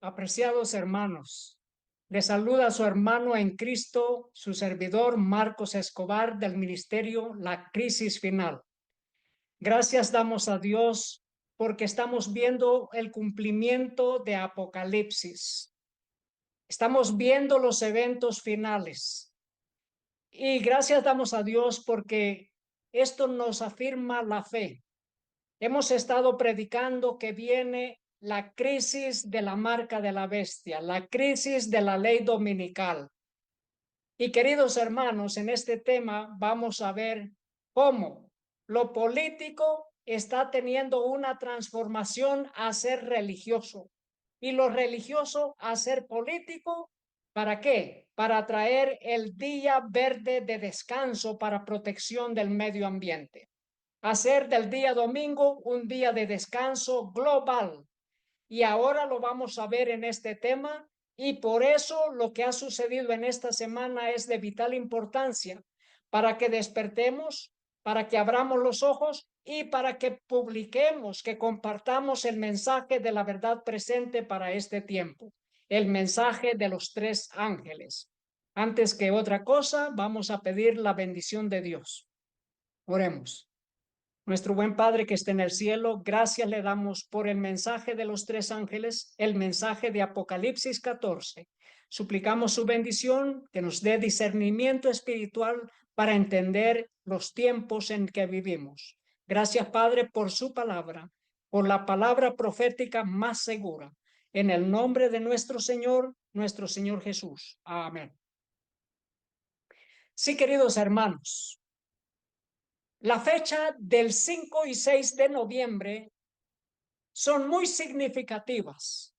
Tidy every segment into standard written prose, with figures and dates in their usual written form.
Apreciados hermanos, les saluda su hermano en Cristo, su servidor Marcos Escobar del ministerio La Crisis Final. Gracias damos a Dios porque estamos viendo el cumplimiento de Apocalipsis. Estamos viendo los eventos finales. Y gracias damos a Dios porque esto nos afirma la fe. Hemos estado predicando que viene la crisis de la marca de la bestia, la crisis de la ley dominical. Y queridos hermanos, en este tema vamos a ver cómo lo político está teniendo una transformación a ser religioso y lo religioso a ser político. ¿Para qué? Para traer el día verde de descanso para protección del medio ambiente. Hacer del día domingo un día de descanso global. Y ahora lo vamos a ver en este tema y por eso lo que ha sucedido en esta semana es de vital importancia para que despertemos, para que abramos los ojos y para que publiquemos, que compartamos el mensaje de la verdad presente para este tiempo, el mensaje de los tres ángeles. Antes que otra cosa, vamos a pedir la bendición de Dios. Oremos. Nuestro buen Padre que está en el cielo, gracias le damos por el mensaje de los tres ángeles, el mensaje de Apocalipsis 14. Suplicamos su bendición, que nos dé discernimiento espiritual para entender los tiempos en que vivimos. Gracias, Padre, por su palabra, por la palabra profética más segura. En el nombre de nuestro Señor Jesús. Amén. Sí, queridos hermanos. La fecha del 5 y 6 de noviembre son muy significativas,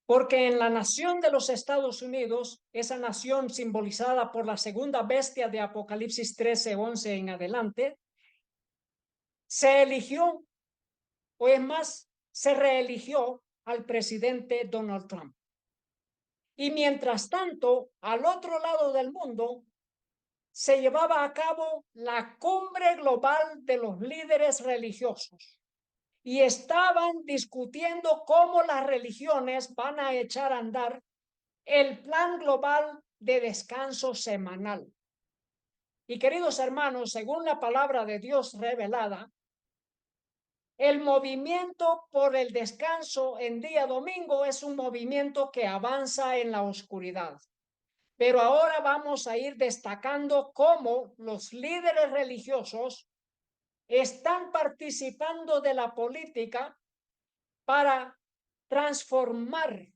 porque en la nación de los Estados Unidos, esa nación simbolizada por la segunda bestia de Apocalipsis 13:11 en adelante, se eligió, o es más, se reeligió al presidente Donald Trump. Y mientras tanto, al otro lado del mundo, se llevaba a cabo la cumbre global de los líderes religiosos. Y estaban discutiendo cómo las religiones van a echar a andar el plan global de descanso semanal. Y queridos hermanos, según la palabra de Dios revelada, el movimiento por el descanso en día domingo es un movimiento que avanza en la oscuridad. Pero ahora vamos a ir destacando cómo los líderes religiosos están participando de la política para transformar,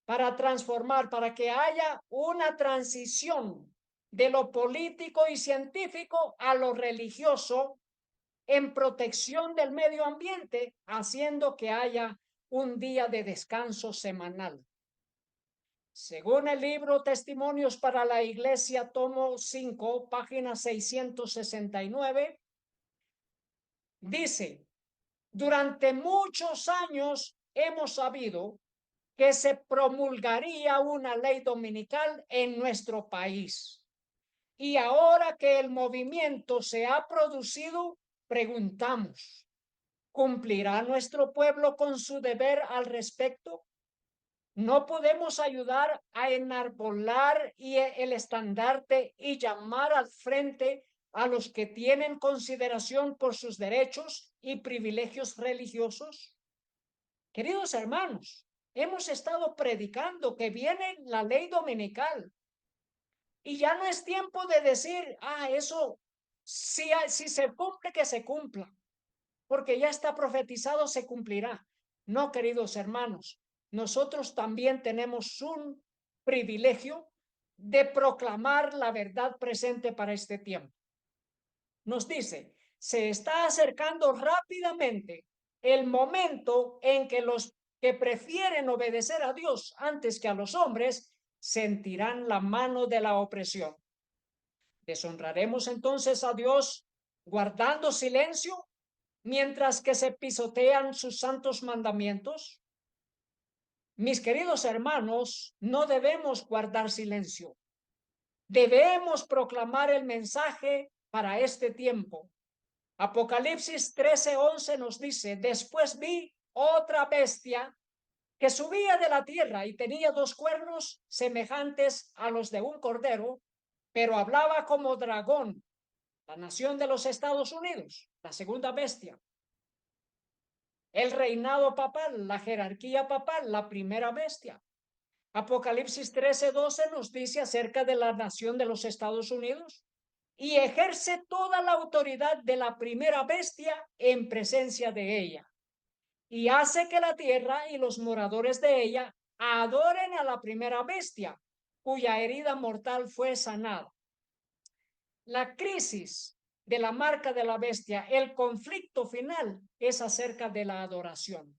para que haya una transición de lo político y científico a lo religioso en protección del medio ambiente, haciendo que haya un día de descanso semanal. Según el libro Testimonios para la Iglesia, tomo 5, página 669, dice: durante muchos años hemos sabido que se promulgaría una ley dominical en nuestro país. Y ahora que el movimiento se ha producido, preguntamos, ¿cumplirá nuestro pueblo con su deber al respecto? No podemos ayudar a enarbolar el estandarte y llamar al frente a los que tienen consideración por sus derechos y privilegios religiosos. Queridos hermanos, hemos estado predicando que viene la ley dominical y ya no es tiempo de decir, eso, si se cumple, que se cumpla, porque ya está profetizado, se cumplirá. No, queridos hermanos, nosotros también tenemos un privilegio de proclamar la verdad presente para este tiempo. Nos dice, se está acercando rápidamente el momento en que los que prefieren obedecer a Dios antes que a los hombres sentirán la mano de la opresión. ¿Deshonraremos entonces a Dios guardando silencio mientras que se pisotean sus santos mandamientos? Mis queridos hermanos, no debemos guardar silencio. Debemos proclamar el mensaje para este tiempo. Apocalipsis 13:11 nos dice, después vi otra bestia que subía de la tierra y tenía dos cuernos semejantes a los de un cordero, pero hablaba como dragón, la nación de los Estados Unidos, la segunda bestia. El reinado papal, la jerarquía papal, la primera bestia. Apocalipsis 13:12 nos dice acerca de la nación de los Estados Unidos y ejerce toda la autoridad de la primera bestia en presencia de ella y hace que la tierra y los moradores de ella adoren a la primera bestia, cuya herida mortal fue sanada. La crisis de la marca de la bestia, el conflicto final es acerca de la adoración.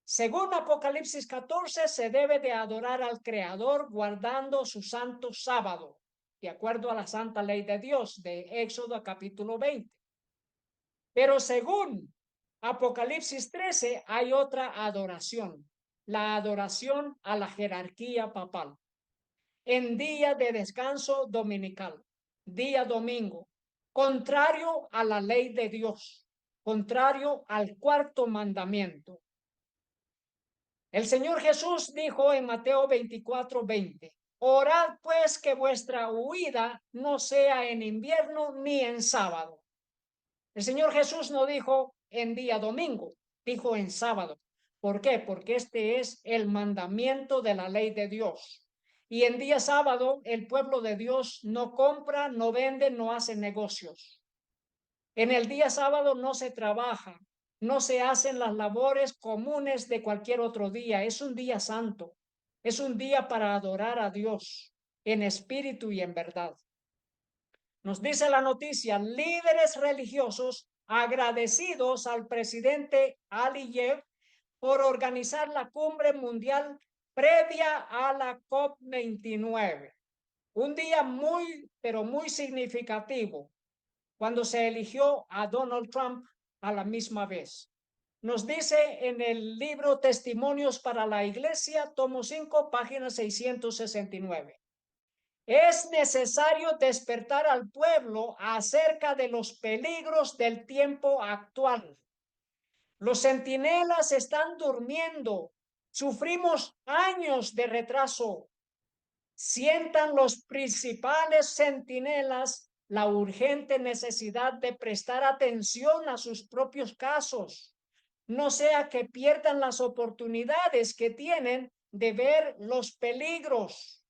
Según Apocalipsis 14, se debe de adorar al Creador guardando su santo sábado, de acuerdo a la santa ley de Dios de Éxodo capítulo 20. Pero según Apocalipsis 13 hay otra adoración, la adoración a la jerarquía papal, en día de descanso dominical, día domingo, contrario a la ley de Dios, contrario al cuarto mandamiento. El Señor Jesús dijo en Mateo 24:20, orad pues que vuestra huida no sea en invierno ni en sábado. El Señor Jesús no dijo en día domingo, dijo en sábado. ¿Por qué? Porque este es el mandamiento de la ley de Dios. Y en día sábado el pueblo de Dios no compra, no vende, no hace negocios. En el día sábado no se trabaja, no se hacen las labores comunes de cualquier otro día. Es un día santo, es un día para adorar a Dios en espíritu y en verdad. Nos dice la noticia, líderes religiosos agradecidos al presidente Aliyev por organizar la cumbre mundial previa a la COP29. Un día muy, pero muy significativo cuando se eligió a Donald Trump a la misma vez. Nos dice en el libro Testimonios para la Iglesia, tomo 5, página 669. Es necesario despertar al pueblo acerca de los peligros del tiempo actual. Los centinelas están durmiendo. Sufrimos años de retraso. Sientan los principales centinelas la urgente necesidad de prestar atención a sus propios casos, no sea que pierdan las oportunidades que tienen de ver los peligros.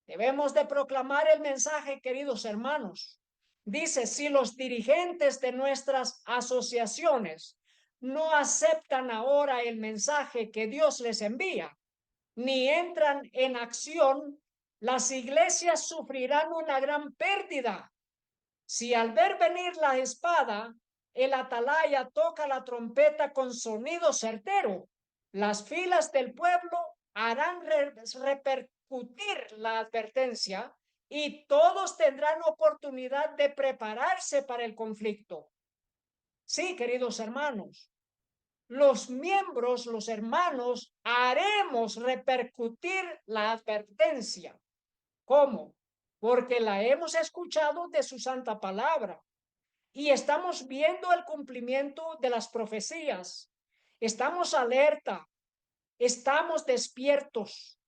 Debemos de proclamar el mensaje, queridos hermanos. Dice, si los dirigentes de nuestras asociaciones no aceptan ahora el mensaje que Dios les envía, ni entran en acción, las iglesias sufrirán una gran pérdida. Si al ver venir la espada, el atalaya toca la trompeta con sonido certero, las filas del pueblo harán repercutir la advertencia y todos tendrán oportunidad de prepararse para el conflicto. Sí, queridos hermanos, los miembros, los hermanos, haremos repercutir la advertencia. ¿Cómo? Porque la hemos escuchado de su santa palabra y estamos viendo el cumplimiento de las profecías. Estamos alerta, estamos despiertos.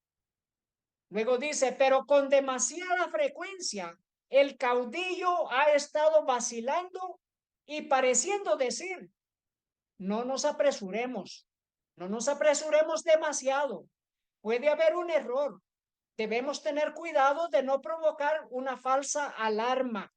Luego dice, pero con demasiada frecuencia el caudillo ha estado vacilando y pareciendo decir, no nos apresuremos, no nos apresuremos demasiado. Puede haber un error. Debemos tener cuidado de no provocar una falsa alarma.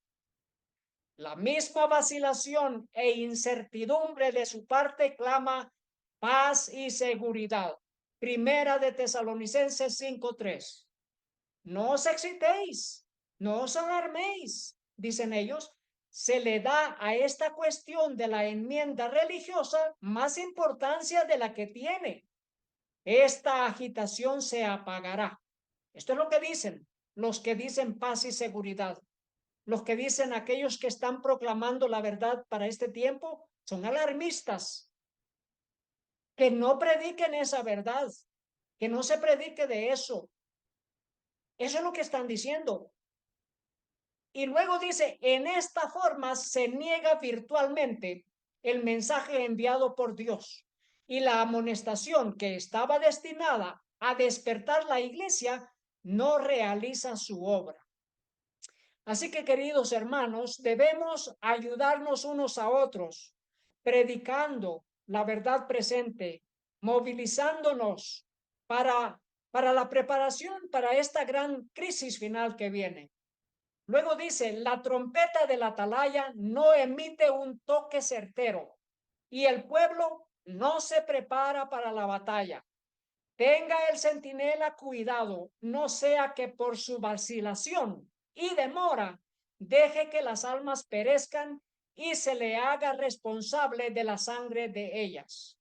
La misma vacilación e incertidumbre de su parte clama paz y seguridad. Primera de Tesalonicenses 5:3. No os excitéis, no os alarméis, dicen ellos. Se le da a esta cuestión de la enmienda religiosa más importancia de la que tiene. Esta agitación se apagará. Esto es lo que dicen los que dicen paz y seguridad. Los que dicen aquellos que están proclamando la verdad para este tiempo son alarmistas. Que no prediquen esa verdad, que no se predique de eso. Eso es lo que están diciendo. Y luego dice, en esta forma se niega virtualmente el mensaje enviado por Dios. y la amonestación que estaba destinada a despertar la iglesia no realiza su obra. Así que, queridos hermanos, debemos ayudarnos unos a otros, predicando la verdad presente, movilizándonos para la preparación para esta gran crisis final que viene. Luego dice, la trompeta del atalaya no emite un toque certero y el pueblo no se prepara para la batalla. Tenga el centinela cuidado, no sea que por su vacilación y demora deje que las almas perezcan y se le haga responsable de la sangre de ellas.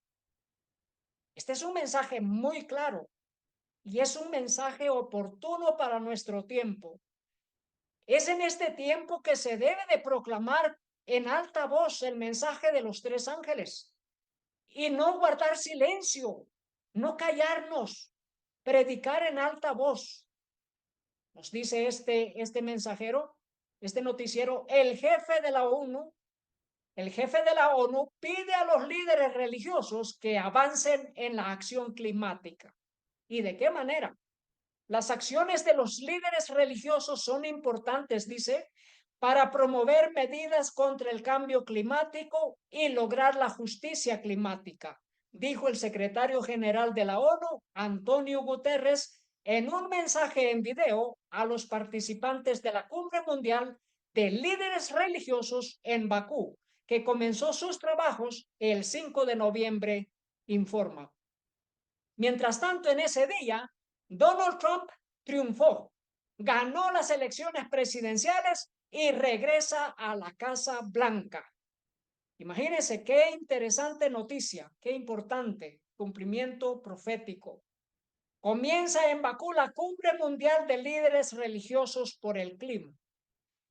Este es un mensaje muy claro y es un mensaje oportuno para nuestro tiempo. Es en este tiempo que se debe de proclamar en alta voz el mensaje de los tres ángeles y no guardar silencio, no callarnos, predicar en alta voz. Nos dice este mensajero, este noticiero, el jefe de la ONU pide a los líderes religiosos que avancen en la acción climática. ¿Y de qué manera? Las acciones de los líderes religiosos son importantes, dice, para promover medidas contra el cambio climático y lograr la justicia climática, dijo el secretario general de la ONU, Antonio Guterres, en un mensaje en video a los participantes de la Cumbre Mundial de Líderes Religiosos en Bakú, que comenzó sus trabajos el 5 de noviembre, informa. Mientras tanto, en ese día, Donald Trump triunfó, ganó las elecciones presidenciales y regresa a la Casa Blanca. Imagínense qué interesante noticia, qué importante cumplimiento profético. Comienza en Bakú la Cumbre Mundial de Líderes Religiosos por el Clima.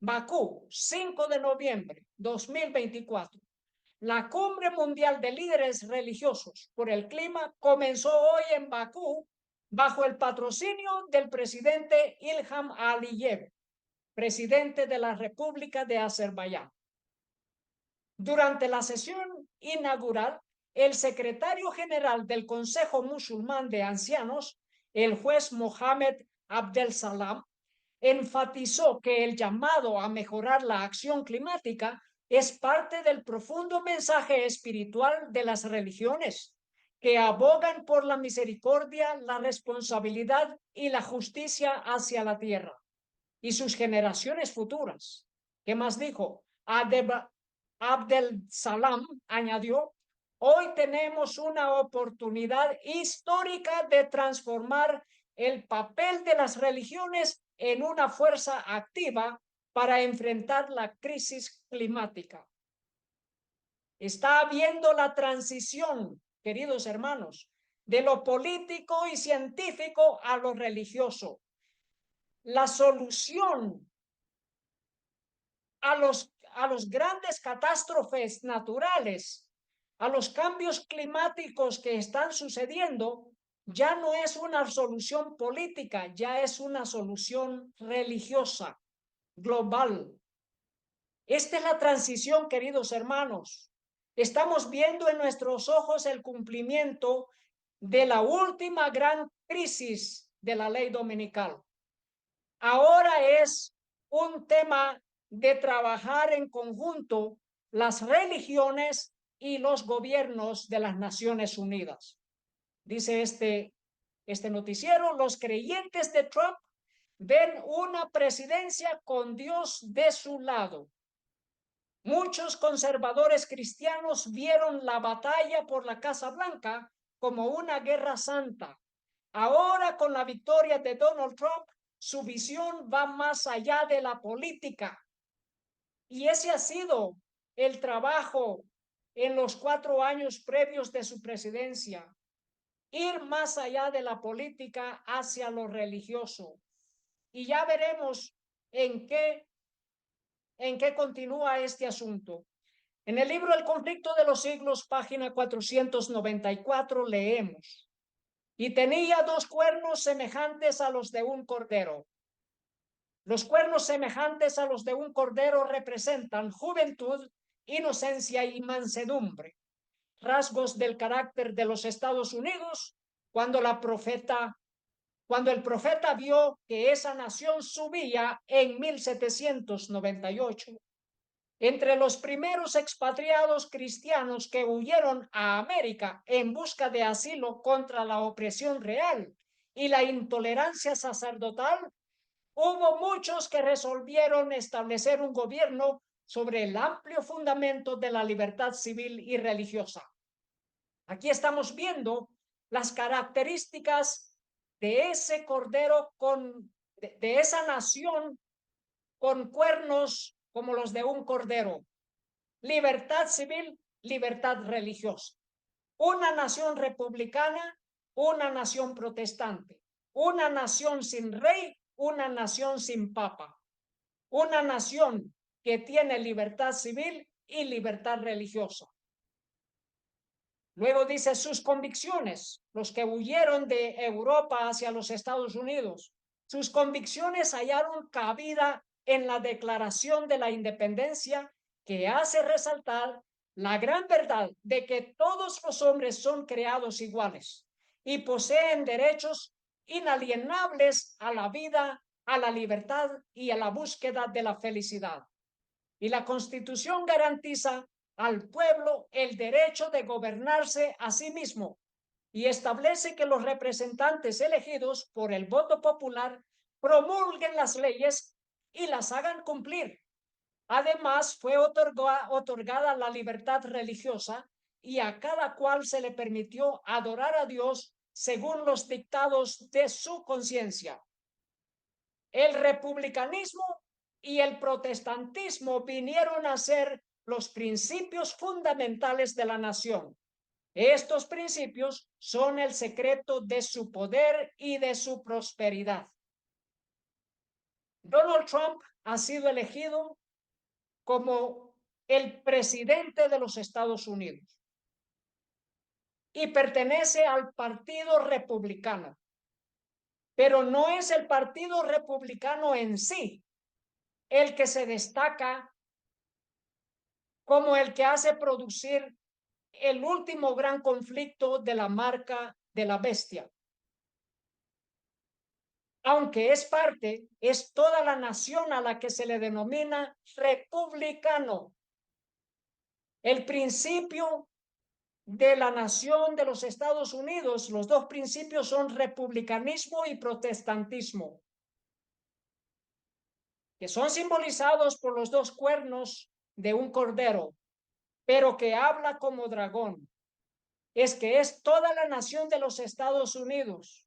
Bakú, 5 de noviembre 2024. La Cumbre Mundial de Líderes Religiosos por el Clima comenzó hoy en Bakú bajo el patrocinio del presidente Ilham Aliyev, presidente de la República de Azerbaiyán. Durante la sesión inaugural, el secretario general del Consejo Musulmán de Ancianos, el juez Mohammed Abdel Salam, enfatizó que el llamado a mejorar la acción climática es parte del profundo mensaje espiritual de las religiones, que abogan por la misericordia, la responsabilidad y la justicia hacia la tierra y sus generaciones futuras. ¿Qué más dijo? Abdel Salam añadió, hoy tenemos una oportunidad histórica de transformar el papel de las religiones en una fuerza activa para enfrentar la crisis climática. Está habiendo la transición, queridos hermanos, de lo político y científico a lo religioso. La solución a los grandes catástrofes naturales, a los cambios climáticos que están sucediendo, ya no es una solución política, ya es una solución religiosa, global. Esta es la transición, queridos hermanos. Estamos viendo en nuestros ojos el cumplimiento de la última gran crisis de la ley dominical. Ahora es un tema de trabajar en conjunto las religiones y los gobiernos de las Naciones Unidas. Dice este noticiero, los creyentes de Trump ven una presidencia con Dios de su lado. Muchos conservadores cristianos vieron la batalla por la Casa Blanca como una guerra santa. Ahora, con la victoria de Donald Trump, su visión va más allá de la política. Y ese ha sido el trabajo en los 4 años previos de su presidencia. Ir más allá de la política hacia lo religioso. Y ya veremos en qué continúa este asunto. En el libro El conflicto de los siglos, página 494, leemos: y tenía 2 cuernos semejantes a los de un cordero. Los cuernos semejantes a los de un cordero representan juventud, inocencia y mansedumbre. rasgos del carácter de los Estados Unidos cuando el profeta vio que esa nación subía en 1798. Entre los primeros expatriados cristianos que huyeron a América en busca de asilo contra la opresión real y la intolerancia sacerdotal, hubo muchos que resolvieron establecer un gobierno sobre el amplio fundamento de la libertad civil y religiosa. Aquí estamos viendo las características de ese cordero de esa nación con cuernos como los de un cordero. Libertad civil, libertad religiosa. Una nación republicana, una nación protestante. Una nación sin rey, una nación sin papa. Una nación que tiene libertad civil y libertad religiosa. Luego dice sus convicciones, los que huyeron de Europa hacia los Estados Unidos. Sus convicciones hallaron cabida en la Declaración de la Independencia, que hace resaltar la gran verdad de que todos los hombres son creados iguales y poseen derechos inalienables a la vida, a la libertad y a la búsqueda de la felicidad. Y la Constitución garantiza al pueblo el derecho de gobernarse a sí mismo y establece que los representantes elegidos por el voto popular promulguen las leyes y las hagan cumplir. Además, fue otorgada la libertad religiosa y a cada cual se le permitió adorar a Dios según los dictados de su conciencia. El republicanismo y el protestantismo vinieron a ser los principios fundamentales de la nación. Estos principios son el secreto de su poder y de su prosperidad. Donald Trump ha sido elegido como el presidente de los Estados Unidos y pertenece al Partido Republicano, pero no es el Partido Republicano en sí el que se destaca como el que hace producir el último gran conflicto de la marca de la bestia. Aunque es toda la nación a la que se le denomina republicano. El principio de la nación de los Estados Unidos, los dos principios son republicanismo y protestantismo, que son simbolizados por los dos cuernos de un cordero, pero que habla como dragón. Es que es toda la nación de los Estados Unidos.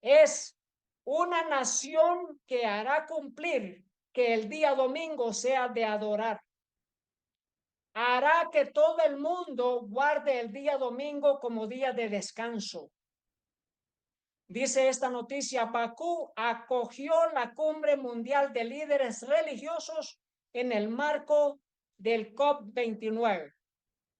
Es una nación que hará cumplir que el día domingo sea de adorar. Hará que todo el mundo guarde el día domingo como día de descanso. Dice esta noticia, Bakú acogió la cumbre mundial de líderes religiosos en el marco del COP29.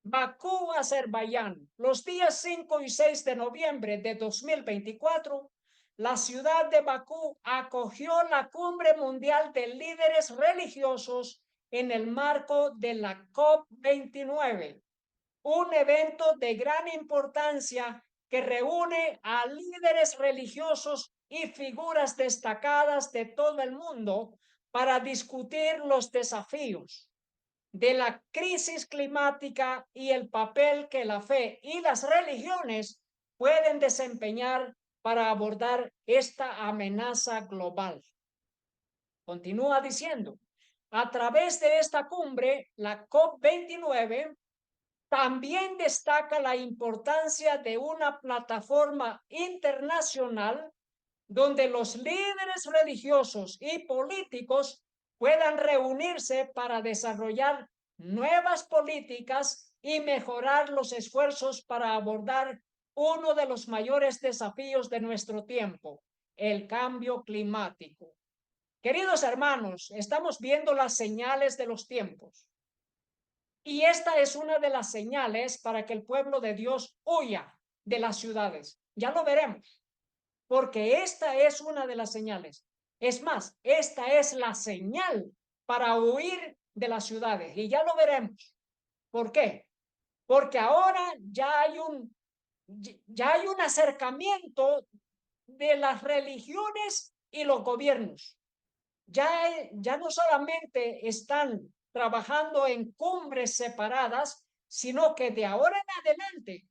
Bakú, Azerbaiyán, los días 5 y 6 de noviembre de 2024, la ciudad de Bakú acogió la cumbre mundial de líderes religiosos en el marco de la COP29, un evento de gran importancia que reúne a líderes religiosos y figuras destacadas de todo el mundo para discutir los desafíos de la crisis climática y el papel que la fe y las religiones pueden desempeñar para abordar esta amenaza global. Continúa diciendo, a través de esta cumbre, la COP29 también destaca la importancia de una plataforma internacional donde los líderes religiosos y políticos puedan reunirse para desarrollar nuevas políticas y mejorar los esfuerzos para abordar uno de los mayores desafíos de nuestro tiempo, el cambio climático. Queridos hermanos, estamos viendo las señales de los tiempos. Y esta es una de las señales para que el pueblo de Dios huya de las ciudades. Ya lo veremos, porque esta es una de las señales. Es más, esta es la señal para huir de las ciudades y ya lo veremos. ¿Por qué? porque ahora ya hay un acercamiento de las religiones y los gobiernos. Ya no solamente están trabajando en cumbres separadas, sino que de ahora en adelante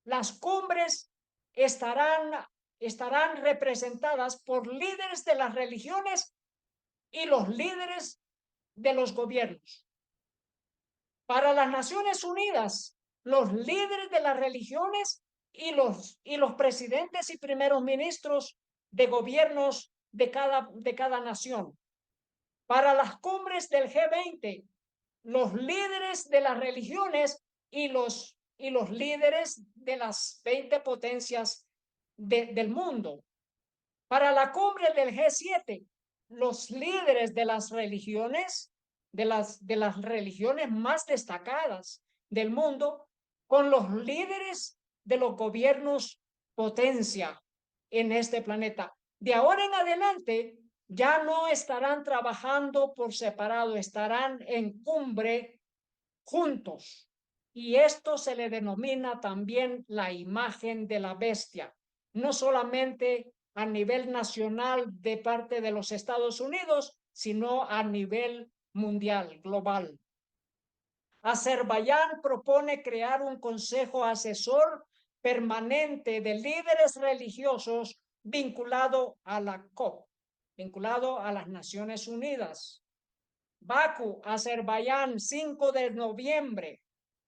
las cumbres estarán representadas por líderes de las religiones y los líderes de los gobiernos. Para las Naciones Unidas, los líderes de las religiones y los presidentes y primeros ministros de gobiernos de cada nación. Para las cumbres del G20, los líderes de las religiones y los líderes de las 20 potencias del mundo. Para la cumbre del G7, los líderes de las religiones, de las religiones más destacadas del mundo, con los líderes de los gobiernos potencia en este planeta. De ahora en adelante, ya no estarán trabajando por separado, estarán en cumbre juntos. Y esto se le denomina también la imagen de la bestia, no solamente a nivel nacional de parte de los Estados Unidos, sino a nivel mundial, global. Azerbaiyán propone crear un consejo asesor permanente de líderes religiosos vinculado a la COP, vinculado a las Naciones Unidas. Bakú, Azerbaiyán, 5 de noviembre.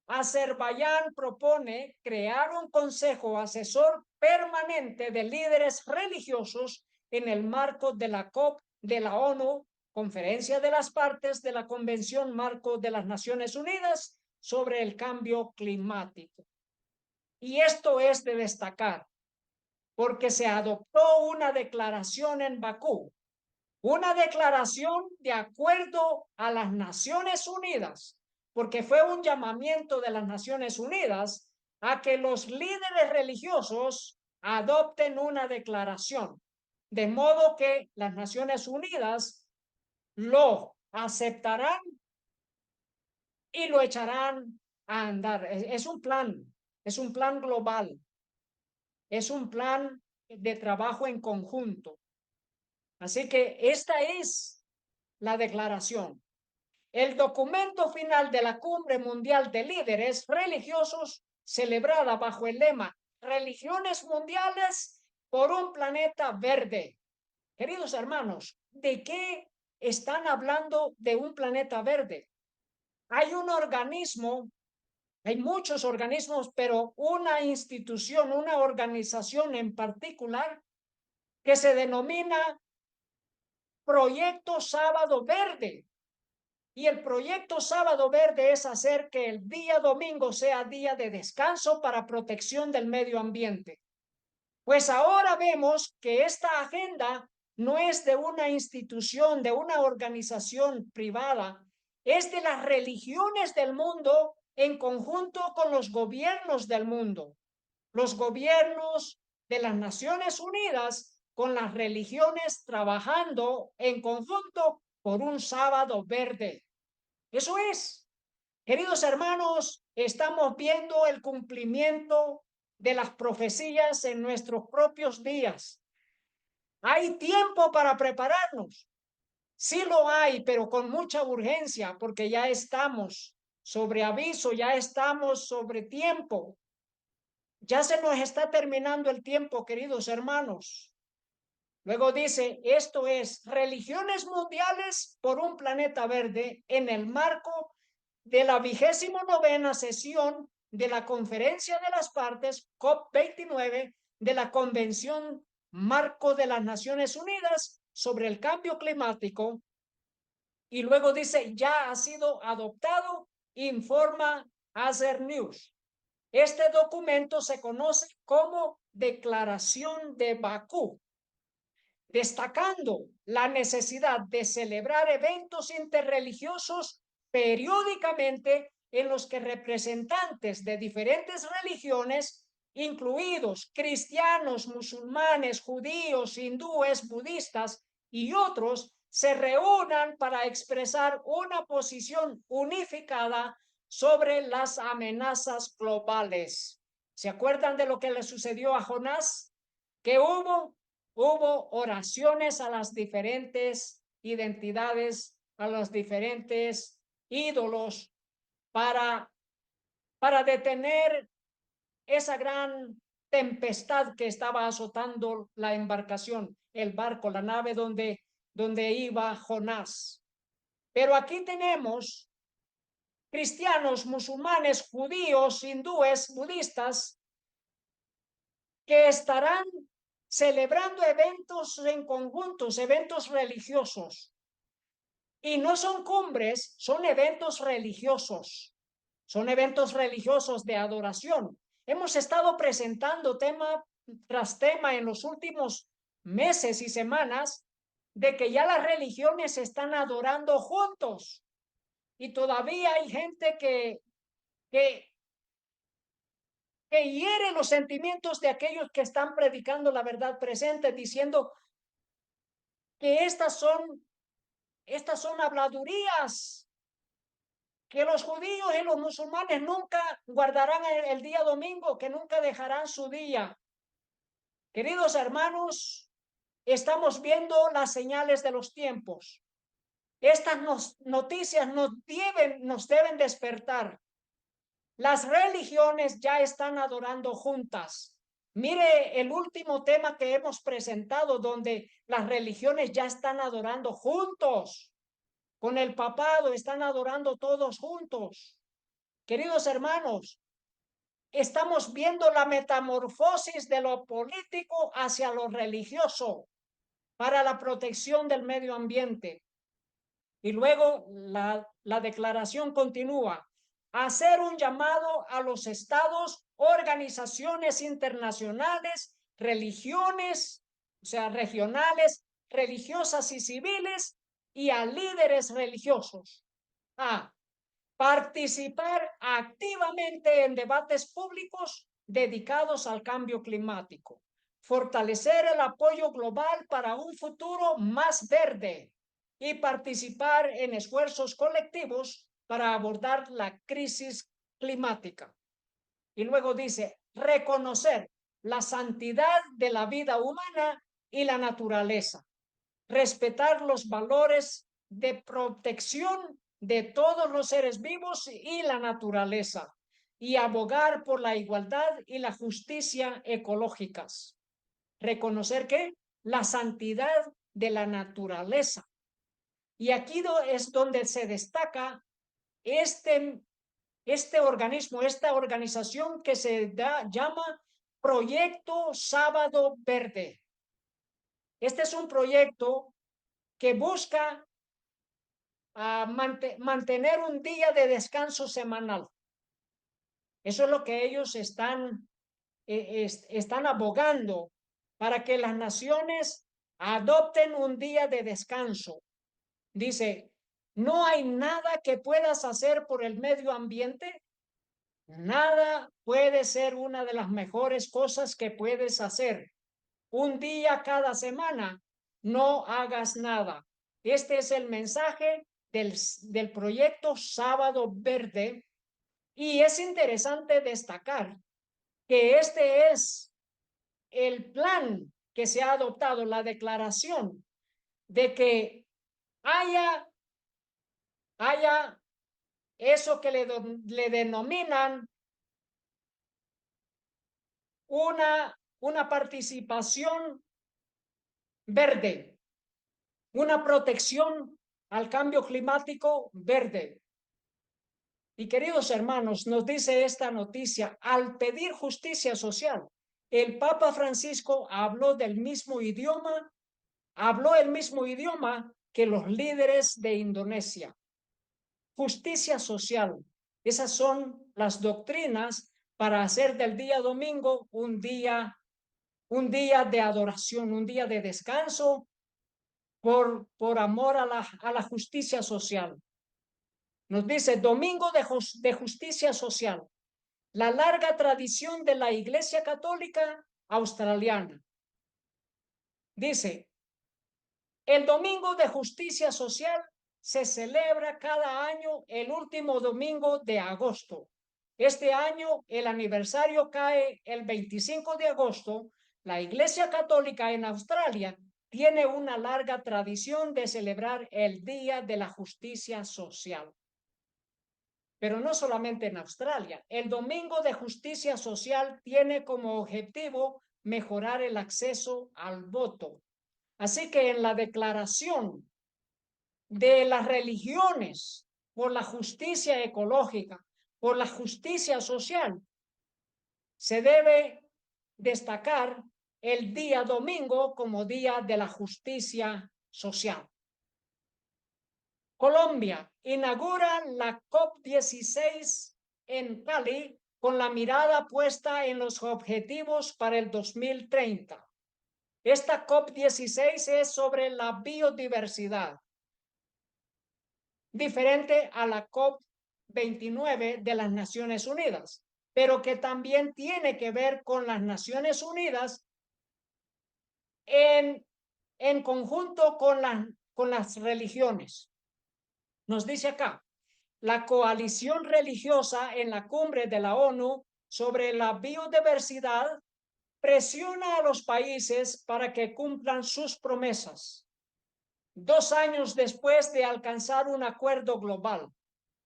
Azerbaiyán propone crear un consejo asesor permanente de líderes religiosos en el marco de la COP de la ONU, Conferencia de las Partes de la Convención Marco de las Naciones Unidas sobre el Cambio Climático. Y esto es de destacar, porque se adoptó una declaración en Bakú, una declaración de acuerdo a las Naciones Unidas, porque fue un llamamiento de las Naciones Unidas a que los líderes religiosos adopten una declaración, de modo que las Naciones Unidas lo aceptarán y lo echarán a andar. Es un plan global, es un plan de trabajo en conjunto. Así que esta es la declaración. El documento final de la Cumbre Mundial de Líderes Religiosos, celebrada bajo el lema Religiones Mundiales por un Planeta Verde. Queridos hermanos, ¿de qué están hablando de un planeta verde? Hay un organismo, hay muchos organismos, pero una institución, una organización en particular que se denomina Proyecto Sábado Verde. Y el proyecto Sábado Verde es hacer que el día domingo sea día de descanso para protección del medio ambiente. Pues ahora vemos que esta agenda no es de una institución, de una organización privada, es de las religiones del mundo en conjunto con los gobiernos del mundo. Los gobiernos de las Naciones Unidas con las religiones trabajando en conjunto por un sábado verde. Eso es. Queridos hermanos, estamos viendo el cumplimiento de las profecías en nuestros propios días. Hay tiempo para prepararnos. Sí lo hay, pero con mucha urgencia, porque ya estamos sobre aviso, ya estamos sobre tiempo. Ya se nos está terminando el tiempo, queridos hermanos. Luego dice, esto es religiones mundiales por un planeta verde en el marco de la 29ª sesión de la Conferencia de las Partes, COP29, de la Convención Marco de las Naciones Unidas sobre el Cambio Climático. Y luego dice, ya ha sido adoptado, informa Azer News. Este documento se conoce como Declaración de Bakú, destacando la necesidad de celebrar eventos interreligiosos periódicamente en los que representantes de diferentes religiones, incluidos cristianos, musulmanes, judíos, hindúes, budistas y otros, se reúnan para expresar una posición unificada sobre las amenazas globales. ¿Se acuerdan de lo que le sucedió a Jonás? Que hubo oraciones a las diferentes identidades, a los diferentes ídolos para detener esa gran tempestad que estaba azotando la embarcación, el barco, la nave donde iba Jonás. Pero aquí tenemos cristianos, musulmanes, judíos, hindúes, budistas, que estarán celebrando eventos en conjuntos, eventos religiosos. Y no son cumbres, son eventos religiosos. Son eventos religiosos de adoración. Hemos estado presentando tema tras tema en los últimos meses y semanas de que ya las religiones se están adorando juntos. Y todavía hay gente que hiere los sentimientos de aquellos que están predicando la verdad presente, diciendo que estas son habladurías, que los judíos y los musulmanes nunca guardarán el día domingo, que nunca dejarán su día. Queridos hermanos, estamos viendo las señales de los tiempos. Estas noticias nos deben despertar. Las religiones ya están adorando juntas. Mire el último tema que hemos presentado, donde las religiones ya están adorando juntos. Con el papado están adorando todos juntos. Queridos hermanos, estamos viendo la metamorfosis de lo político hacia lo religioso para la protección del medio ambiente. Y luego la declaración continúa: hacer un llamado a los estados, organizaciones internacionales, religiones, o sea, regionales, religiosas y civiles, y a líderes religiosos a participar activamente en debates públicos dedicados al cambio climático, fortalecer el apoyo global para un futuro más verde y participar en esfuerzos colectivos para abordar la crisis climática. Y luego dice, reconocer la santidad de la vida humana y la naturaleza, respetar los valores de protección de todos los seres vivos y la naturaleza, y abogar por la igualdad y la justicia ecológicas. Reconocer que la santidad de la naturaleza. Y aquí es donde se destaca este organismo, esta organización que se llama Proyecto Sábado Verde. Este es un proyecto que busca mantener un día de descanso semanal. Eso es lo que ellos están abogando, para que las naciones adopten un día de descanso. Dice, no hay nada que puedas hacer por el medio ambiente. Nada puede ser una de las mejores cosas que puedes hacer. Un día cada semana, no hagas nada. Este es el mensaje del proyecto Sábado Verde, y es interesante destacar que este es el plan que se ha adoptado, la declaración de que haya eso que le denominan una participación verde, una protección al cambio climático verde. Y queridos hermanos, nos dice esta noticia, al pedir justicia social, el Papa Francisco habló el mismo idioma que los líderes de Indonesia. Justicia social. Esas son las doctrinas para hacer del día domingo un día de adoración, un día de descanso por amor a la justicia social. Nos dice Domingo de Justicia Social, la larga tradición de la Iglesia Católica Australiana. Dice, el Domingo de Justicia Social se celebra cada año el último domingo de agosto. Este año el aniversario cae el 25 de agosto. La Iglesia Católica en Australia tiene una larga tradición de celebrar el Día de la Justicia Social. Pero no solamente en Australia. El Domingo de Justicia Social tiene como objetivo mejorar el acceso al voto. Así que en la Declaración de las Religiones por la Justicia Ecológica, por la Justicia Social, se debe destacar el día domingo como Día de la Justicia Social. Colombia inaugura la COP16 en Cali con la mirada puesta en los objetivos para el 2030. Esta COP16 es sobre la biodiversidad, diferente a la COP29 de las Naciones Unidas, pero que también tiene que ver con las Naciones Unidas en conjunto con las religiones. Nos dice acá, la coalición religiosa en la cumbre de la ONU sobre la biodiversidad presiona a los países para que cumplan sus promesas. 2 años después de alcanzar un acuerdo global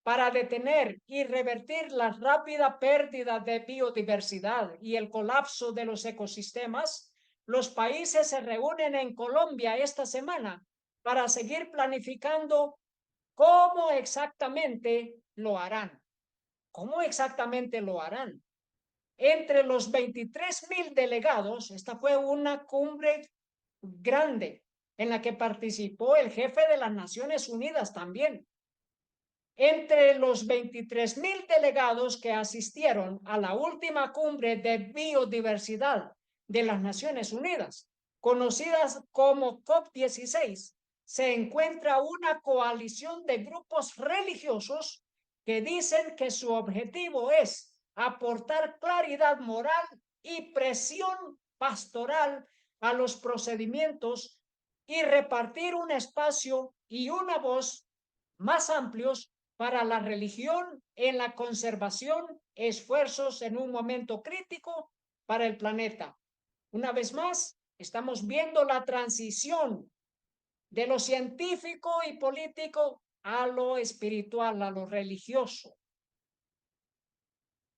para detener y revertir la rápida pérdida de biodiversidad y el colapso de los ecosistemas, los países se reúnen en Colombia esta semana para seguir planificando cómo exactamente lo harán. ¿Cómo exactamente lo harán? Entre los 23,000 delegados, esta fue una cumbre grande en la que participó el jefe de las Naciones Unidas también. Entre los 23,000 delegados que asistieron a la última cumbre de biodiversidad de las Naciones Unidas, conocidas como COP16, se encuentra una coalición de grupos religiosos que dicen que su objetivo es aportar claridad moral y presión pastoral a los procedimientos y repartir un espacio y una voz más amplios para la religión en la conservación, esfuerzos en un momento crítico para el planeta. Una vez más, estamos viendo la transición de lo científico y político a lo espiritual, a lo religioso.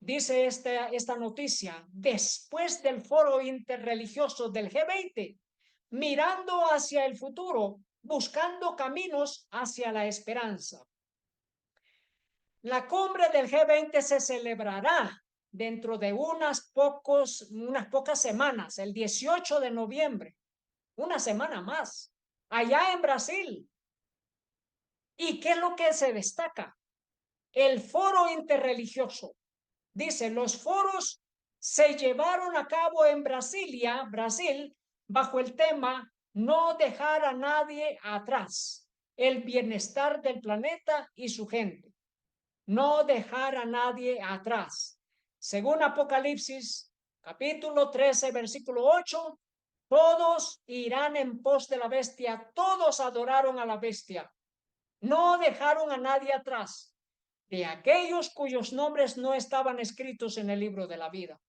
Dice esta noticia, después del foro interreligioso del G20, mirando hacia el futuro, buscando caminos hacia la esperanza. La cumbre del G20 se celebrará dentro de unas pocas semanas, el 18 de noviembre, una semana más, allá en Brasil. ¿Y qué es lo que se destaca? El foro interreligioso. Dice, los foros se llevaron a cabo en Brasilia, Brasil, bajo el tema no dejar a nadie atrás, el bienestar del planeta y su gente. No dejar a nadie atrás. Según Apocalipsis, capítulo 13, versículo 8, todos irán en pos de la bestia, todos adoraron a la bestia. No dejaron a nadie atrás, de aquellos cuyos nombres no estaban escritos en el libro de la vida.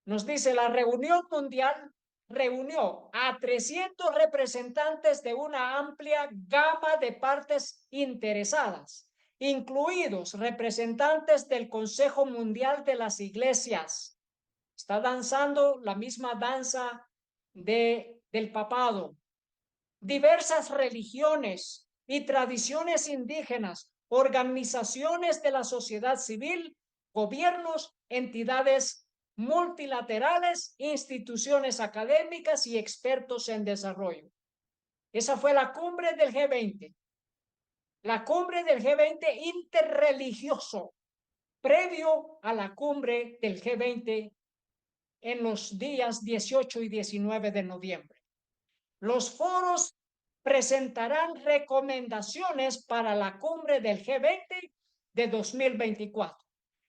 Nos dice, la reunión mundial reunió a 300 representantes de una amplia gama de partes interesadas, incluidos representantes del Consejo Mundial de las Iglesias. Está danzando la misma danza del papado. Diversas religiones y tradiciones indígenas, organizaciones de la sociedad civil, gobiernos, entidades multilaterales, instituciones académicas y expertos en desarrollo. Esa fue la cumbre del G20. La cumbre del G20 interreligioso, previo a la cumbre del G20 en los días 18 y 19 de noviembre. Los foros presentarán recomendaciones para la cumbre del G20 de 2024,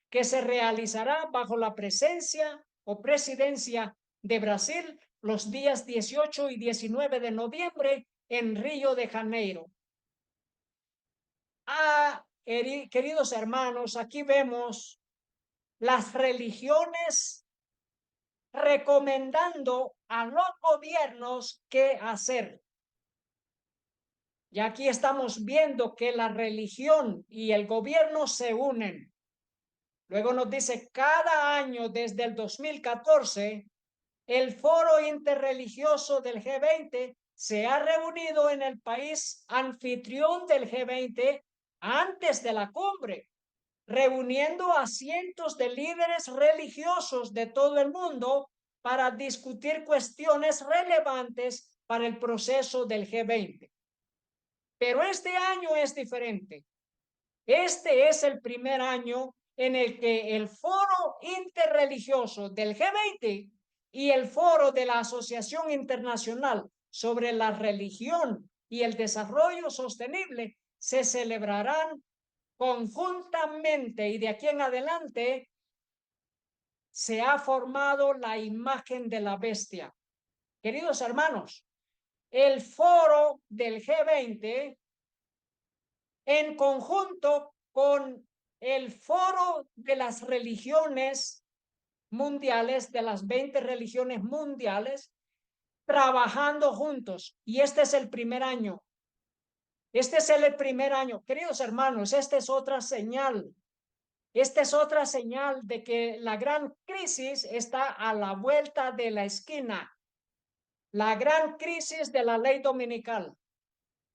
que se realizará bajo la presencia o presidencia de Brasil los días 18 y 19 de noviembre en Río de Janeiro. Queridos hermanos, aquí vemos las religiones recomendando a los gobiernos qué hacer. Y aquí estamos viendo que la religión y el gobierno se unen. Luego nos dice, cada año desde el 2014, el Foro Interreligioso del G20 se ha reunido en el país anfitrión del G20 antes de la cumbre, reuniendo a cientos de líderes religiosos de todo el mundo para discutir cuestiones relevantes para el proceso del G20. Pero este año es diferente. Este es el primer año en el que el Foro Interreligioso del G20 y el Foro de la Asociación Internacional sobre la Religión y el Desarrollo Sostenible se celebrarán conjuntamente, y de aquí en adelante se ha formado la imagen de la bestia. Queridos hermanos, el foro del G20 en conjunto con el foro de las religiones mundiales, de las 20 religiones mundiales, trabajando juntos. Y este es el primer año. Este es el primer año. Queridos hermanos, esta es otra señal. Esta es otra señal de que la gran crisis está a la vuelta de la esquina. La gran crisis de la ley dominical.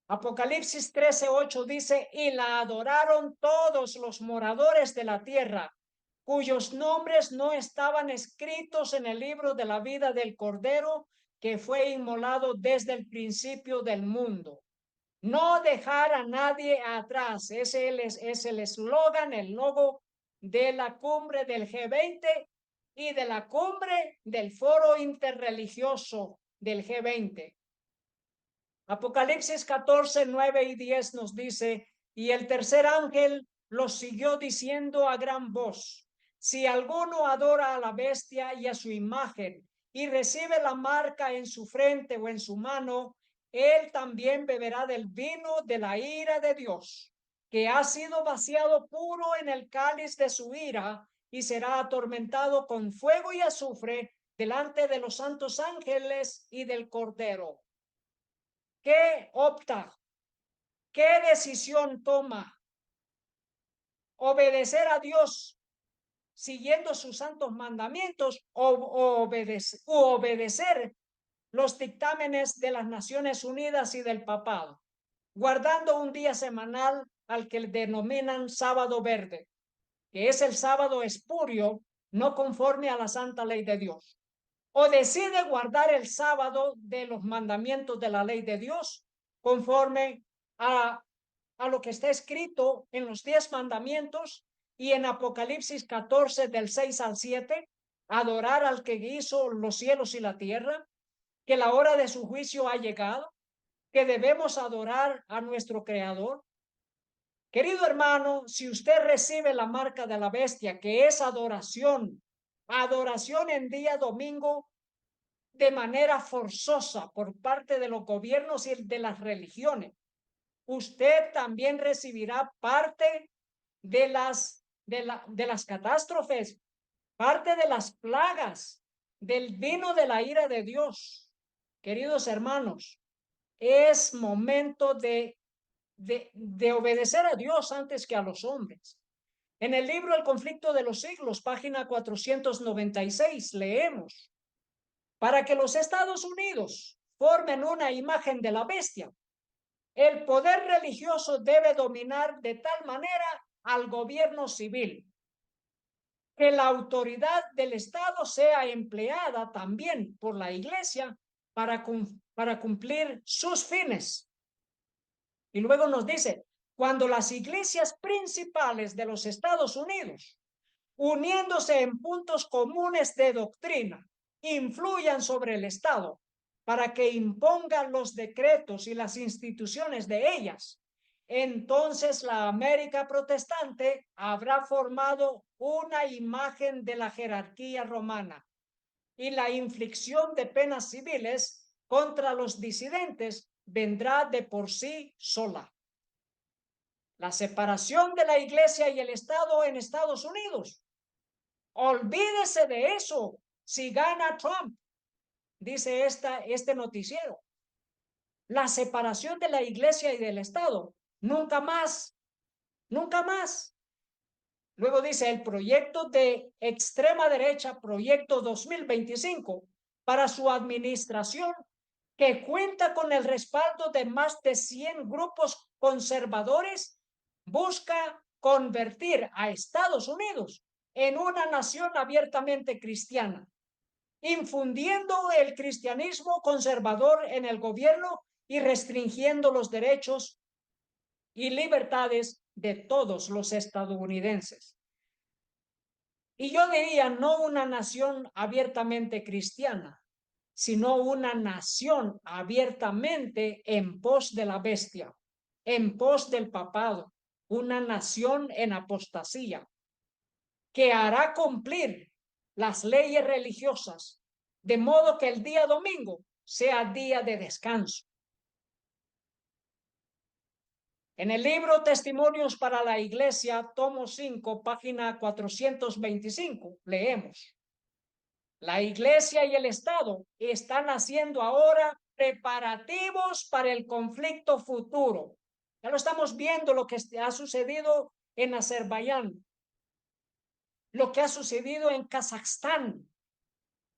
Apocalipsis 13:8 dice, y la adoraron todos los moradores de la tierra, cuyos nombres no estaban escritos en el libro de la vida del Cordero, que fue inmolado desde el principio del mundo. No dejar a nadie atrás. Ese es el eslogan, el logo de la cumbre del G20 y de la cumbre del foro interreligioso del G20. Apocalipsis 14:9 y 10 nos dice, y el tercer ángel los siguió diciendo a gran voz, si alguno adora a la bestia y a su imagen y recibe la marca en su frente o en su mano, él también beberá del vino de la ira de Dios, que ha sido vaciado puro en el cáliz de su ira, y será atormentado con fuego y azufre delante de los santos ángeles y del Cordero. ¿Qué opta? ¿Qué decisión toma? ¿Obedecer a Dios siguiendo sus santos mandamientos o obedecer los dictámenes de las Naciones Unidas y del papado, guardando un día semanal al que denominan sábado verde, que es el sábado espurio, no conforme a la santa ley de Dios? ¿O decide guardar el sábado de los mandamientos de la ley de Dios conforme a lo que está escrito en los 10 mandamientos y en Apocalipsis 14 del 6 al 7, adorar al que hizo los cielos y la tierra, que la hora de su juicio ha llegado, que debemos adorar a nuestro Creador? Querido hermano, si usted recibe la marca de la bestia, que es adoración, adoración en día domingo de manera forzosa por parte de los gobiernos y de las religiones, usted también recibirá parte de las catástrofes, parte de las plagas, del vino de la ira de Dios. Queridos hermanos, es momento de obedecer a Dios antes que a los hombres. En el libro El conflicto de los siglos, página 496, leemos, para que los Estados Unidos formen una imagen de la bestia, el poder religioso debe dominar de tal manera al gobierno civil, que la autoridad del Estado sea empleada también por la Iglesia para cumplir sus fines. Y luego nos dice, cuando las iglesias principales de los Estados Unidos, uniéndose en puntos comunes de doctrina, influyan sobre el Estado para que impongan los decretos y las instituciones de ellas, entonces la América protestante habrá formado una imagen de la jerarquía romana, y la inflicción de penas civiles contra los disidentes vendrá de por sí sola. la separación de la iglesia y el Estado en Estados Unidos. Olvídese de eso si gana Trump, dice este noticiero. La separación de la iglesia y del Estado, nunca más, nunca más. Luego dice el proyecto de extrema derecha, proyecto 2025, para su administración, que cuenta con el respaldo de más de 100 grupos conservadores, busca convertir a Estados Unidos en una nación abiertamente cristiana, infundiendo el cristianismo conservador en el gobierno y restringiendo los derechos y libertades de todos los estadounidenses. Y yo diría, no una nación abiertamente cristiana, sino una nación abiertamente en pos de la bestia, en pos del papado, una nación en apostasía, que hará cumplir las leyes religiosas, de modo que el día domingo sea día de descanso. En el libro Testimonios para la Iglesia, tomo 5, página 425, leemos: la Iglesia y el Estado están haciendo ahora preparativos para el conflicto futuro. Ya lo estamos viendo, lo que ha sucedido en Azerbaiyán, lo que ha sucedido en Kazajstán,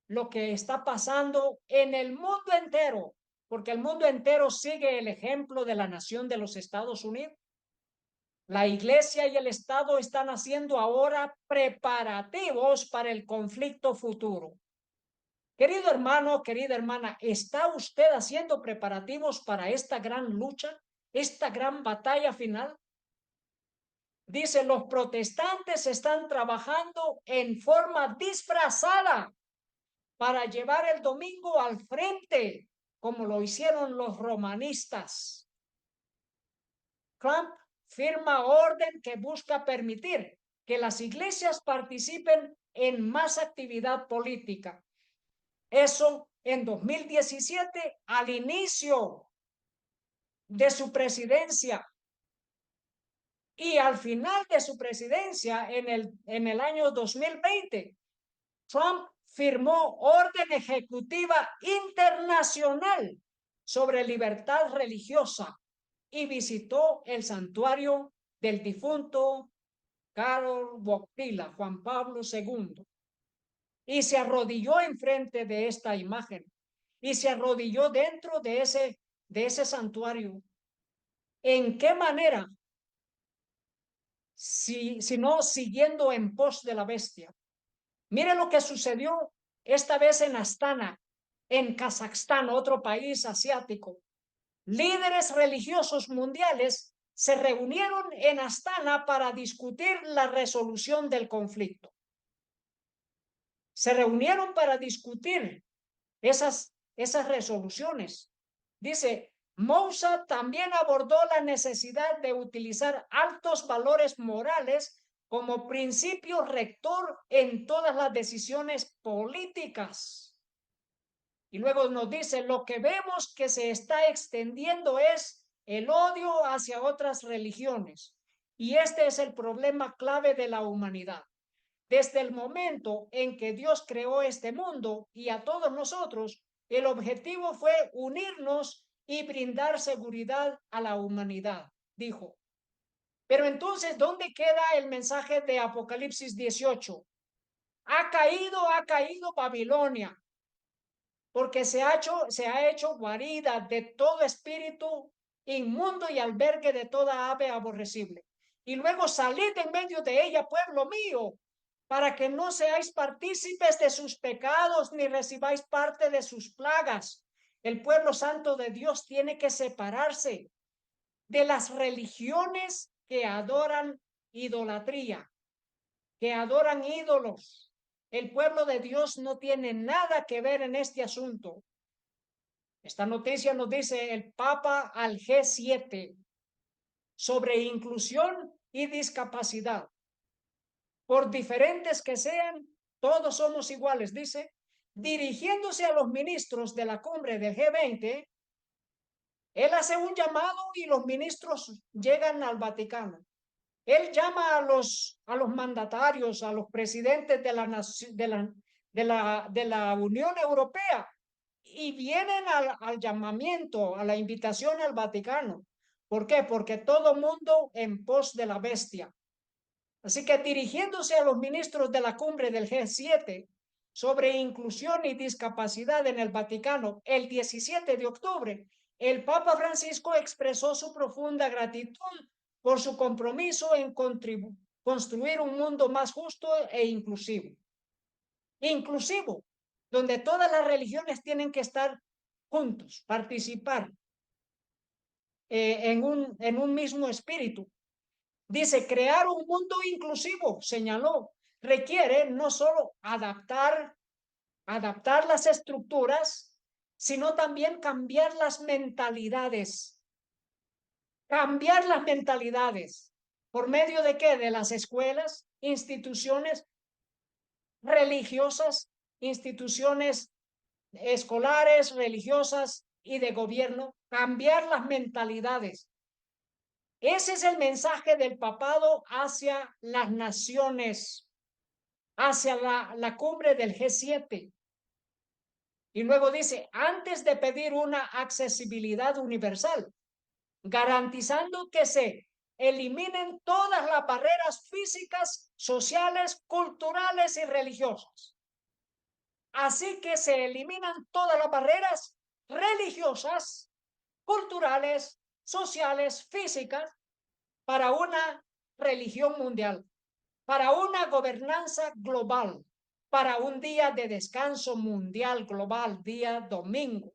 lo que está pasando en el mundo entero, porque el mundo entero sigue el ejemplo de la nación de los Estados Unidos. La iglesia y el Estado están haciendo ahora preparativos para el conflicto futuro. Querido hermano, querida hermana, ¿está usted haciendo preparativos para esta gran lucha, esta gran batalla final? Dice, los protestantes están trabajando en forma disfrazada para llevar el domingo al frente, como lo hicieron los romanistas. Trump firma orden que busca permitir que las iglesias participen en más actividad política. Eso en 2017, al inicio de su presidencia, y al final de su presidencia, en el año 2020, Trump firmó orden ejecutiva internacional sobre libertad religiosa y visitó el santuario del difunto Karol Wojtyla, Juan Pablo II, y se arrodilló enfrente de esta imagen y se arrodilló dentro de ese santuario. ¿En qué manera? Si no siguiendo en pos de la bestia. Mire lo que sucedió esta vez en Astana, en Kazajstán, otro país asiático. Líderes religiosos mundiales se reunieron en Astana para discutir la resolución del conflicto. Se reunieron para discutir esas resoluciones. Dice, Moussa también abordó la necesidad de utilizar altos valores morales como principio rector en todas las decisiones políticas. Y luego nos dice, lo que vemos que se está extendiendo es el odio hacia otras religiones. Y este es el problema clave de la humanidad. Desde el momento en que Dios creó este mundo y a todos nosotros, el objetivo fue unirnos y brindar seguridad a la humanidad, dijo. Pero entonces, ¿dónde queda el mensaje de Apocalipsis 18? Ha caído Babilonia, porque se ha hecho guarida de todo espíritu inmundo y albergue de toda ave aborrecible. Y luego salid en medio de ella, pueblo mío, para que no seáis partícipes de sus pecados ni recibáis parte de sus plagas. El pueblo santo de Dios tiene que separarse de las religiones que adoran idolatría, que adoran ídolos. El pueblo de Dios no tiene nada que ver en este asunto. Esta noticia nos dice el Papa al G7 sobre inclusión y discapacidad. Por diferentes que sean, todos somos iguales, dice, dirigiéndose a los ministros de la cumbre del G20, Él hace un llamado y los ministros llegan al Vaticano. Él llama a los mandatarios, a los presidentes de la Unión Europea y vienen al llamamiento, a la invitación al Vaticano. ¿Por qué? Porque todo mundo en pos de la bestia. Así que dirigiéndose a los ministros de la cumbre del G7 sobre inclusión y discapacidad en el Vaticano el 17 de octubre, el Papa Francisco expresó su profunda gratitud por su compromiso en construir un mundo más justo e inclusivo. Inclusivo, donde todas las religiones tienen que estar juntos, participar en un mismo espíritu. Dice, crear un mundo inclusivo, señaló, requiere no solo adaptar las estructuras, sino también cambiar las mentalidades. Cambiar las mentalidades. ¿Por medio de qué? De las escuelas, instituciones religiosas, instituciones escolares, religiosas y de gobierno. Cambiar las mentalidades. Ese es el mensaje del papado hacia las naciones, hacia la cumbre del G7. Y luego dice, antes de pedir una accesibilidad universal, garantizando que se eliminen todas las barreras físicas, sociales, culturales y religiosas. Así que se eliminan todas las barreras religiosas, culturales, sociales, físicas, para una religión mundial, para una gobernanza global, para un día de descanso mundial global, día domingo.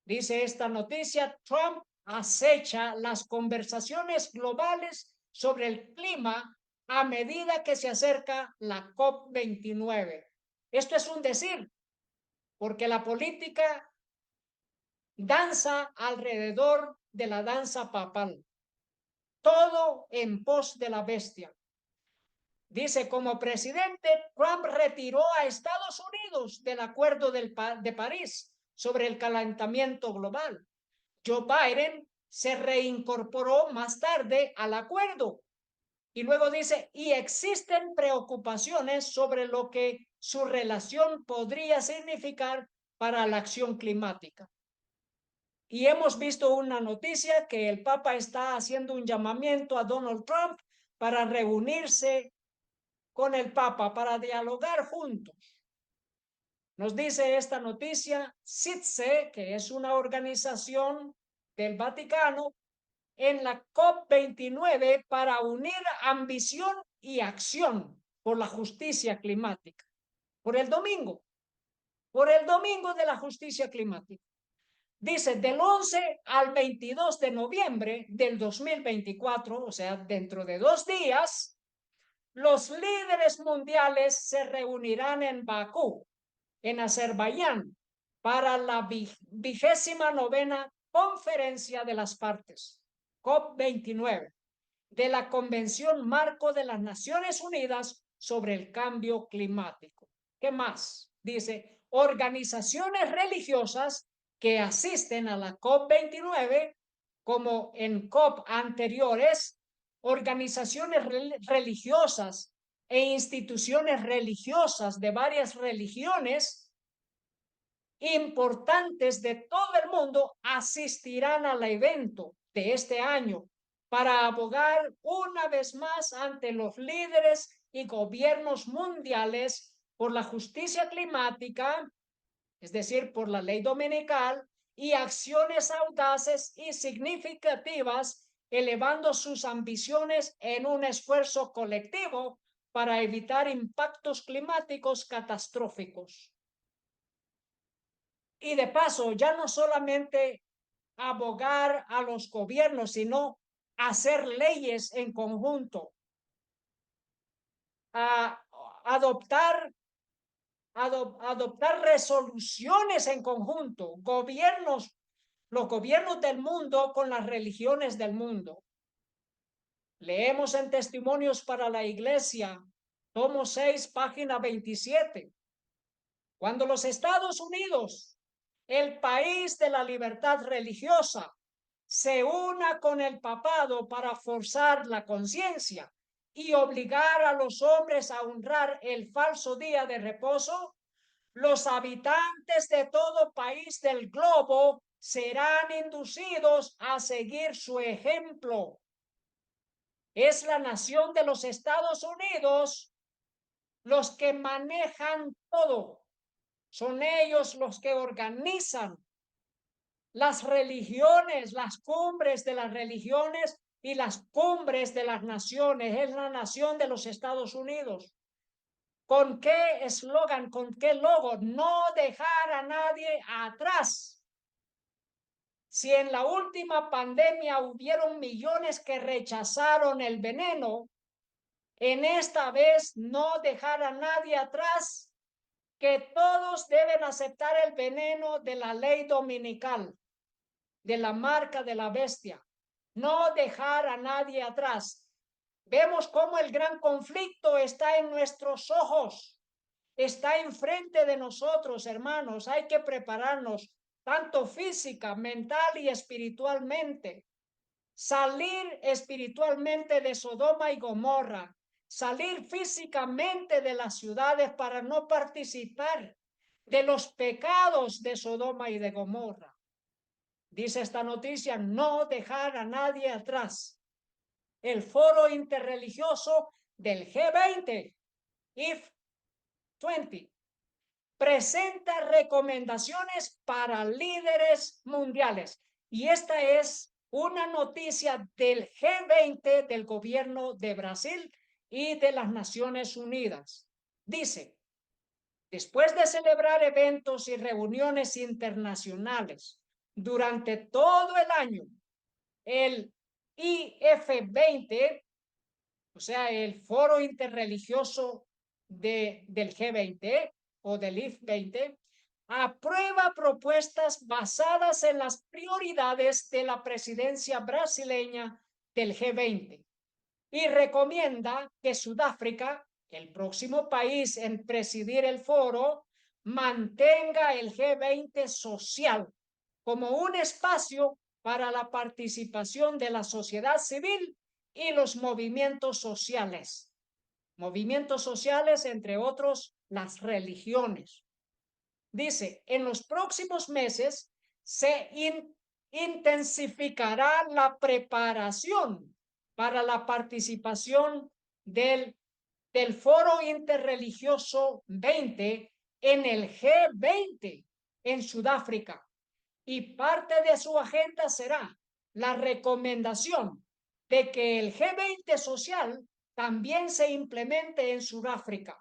Dice esta noticia, Trump acecha las conversaciones globales sobre el clima a medida que se acerca la COP29. Esto es un decir, porque la política danza alrededor de la danza papal. Todo en pos de la bestia. Dice, como presidente, Trump retiró a Estados Unidos del Acuerdo de París sobre el calentamiento global. Joe Biden se reincorporó más tarde al acuerdo. Y luego dice, y existen preocupaciones sobre lo que su relación podría significar para la acción climática. Y hemos visto una noticia que el Papa está haciendo un llamamiento a Donald Trump para reunirse con el Papa, para dialogar juntos. Nos dice esta noticia, SITSE, que es una organización del Vaticano, en la COP29 para unir ambición y acción por la justicia climática. Por el domingo de la justicia climática. Dice, del 11 al 22 de noviembre del 2024, o sea, dentro de 2 días, los líderes mundiales se reunirán en Bakú, en Azerbaiyán, para la 29ª Conferencia de las Partes, COP29, de la Convención Marco de las Naciones Unidas sobre el Cambio Climático. ¿Qué más? Dice, organizaciones religiosas que asisten a la COP29, como en COP anteriores, organizaciones religiosas e instituciones religiosas de varias religiones importantes de todo el mundo asistirán al evento de este año para abogar una vez más ante los líderes y gobiernos mundiales por la justicia climática, es decir, por la ley dominical, y acciones audaces y significativas, elevando sus ambiciones en un esfuerzo colectivo para evitar impactos climáticos catastróficos. Y de paso, ya no solamente abogar a los gobiernos, sino hacer leyes en conjunto, a adoptar resoluciones en conjunto, los gobiernos del mundo con las religiones del mundo. Leemos en Testimonios para la Iglesia, tomo 6, página 27. Cuando los Estados Unidos el país de la libertad religiosa, se una con el papado para forzar la conciencia y obligar a los hombres a honrar el falso día de reposo, los habitantes de todo país del globo serán inducidos a seguir su ejemplo. Es la nación de los Estados Unidos los que manejan todo. Son ellos los que organizan las religiones, las cumbres de las religiones y las cumbres de las naciones. Es la nación de los Estados Unidos. ¿Con qué eslogan, con qué logo? No dejar a nadie atrás. Si en la última pandemia hubieron millones que rechazaron el veneno, en esta vez no dejar a nadie atrás, que todos deben aceptar el veneno de la ley dominical, de la marca de la bestia. No dejar a nadie atrás. Vemos cómo el gran conflicto está en nuestros ojos, está enfrente de nosotros, hermanos. Hay que prepararnos tanto física, mental y espiritualmente. Salir espiritualmente de Sodoma y Gomorra, salir físicamente de las ciudades para no participar de los pecados de Sodoma y de Gomorra. Dice esta noticia, no dejar a nadie atrás. El foro interreligioso del G20, IF 20, presenta recomendaciones para líderes mundiales. Y esta es una noticia del G20 del gobierno de Brasil y de las Naciones Unidas. Dice, después de celebrar eventos y reuniones internacionales durante todo el año, el IF20, o sea, el foro interreligioso del G20 o del IF20, aprueba propuestas basadas en las prioridades de la presidencia brasileña del G20 y recomienda que Sudáfrica, el próximo país en presidir el foro, mantenga el G20 social como un espacio para la participación de la sociedad civil y los movimientos sociales. Movimientos sociales, entre otros, las religiones. Dice, en los próximos meses se intensificará la preparación para la participación del Foro Interreligioso 20 en el G20 en Sudáfrica. Y parte de su agenda será la recomendación de que el G20 social también se implemente en Sudáfrica